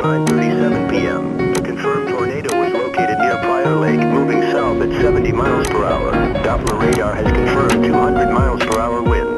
9:37 p.m. The confirmed tornado was located near Prior Lake, moving south at 70 miles per hour. Doppler radar has confirmed 200 miles per hour wind.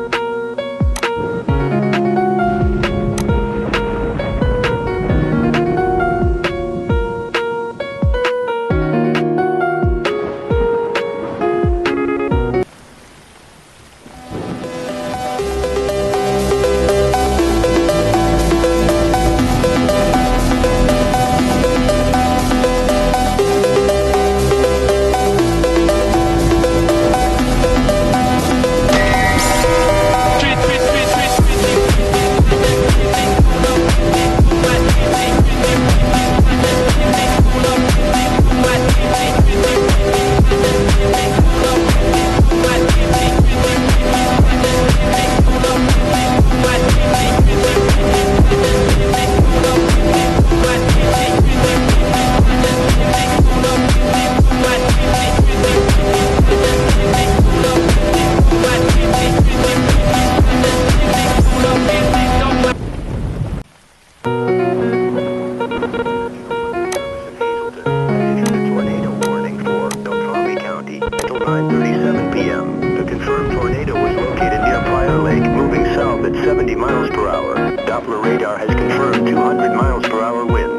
Until 9:37 p.m. The confirmed tornado was located near Prior Lake, moving south at 70 miles per hour. Doppler radar has confirmed 200 miles per hour wind.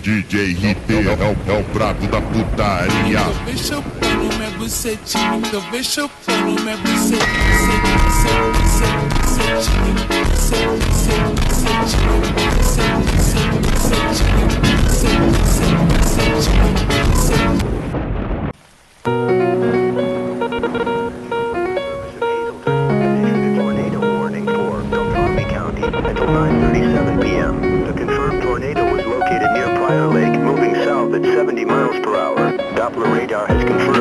DJ Hip é o brabo da putaria. Deixa eu pôr no minha bucetinha, deixa eu pôr no minha bucetinha, Until 9:37 p.m. The confirmed tornado was located near Prior Lake, moving south at 70 miles per hour. Doppler radar has confirmed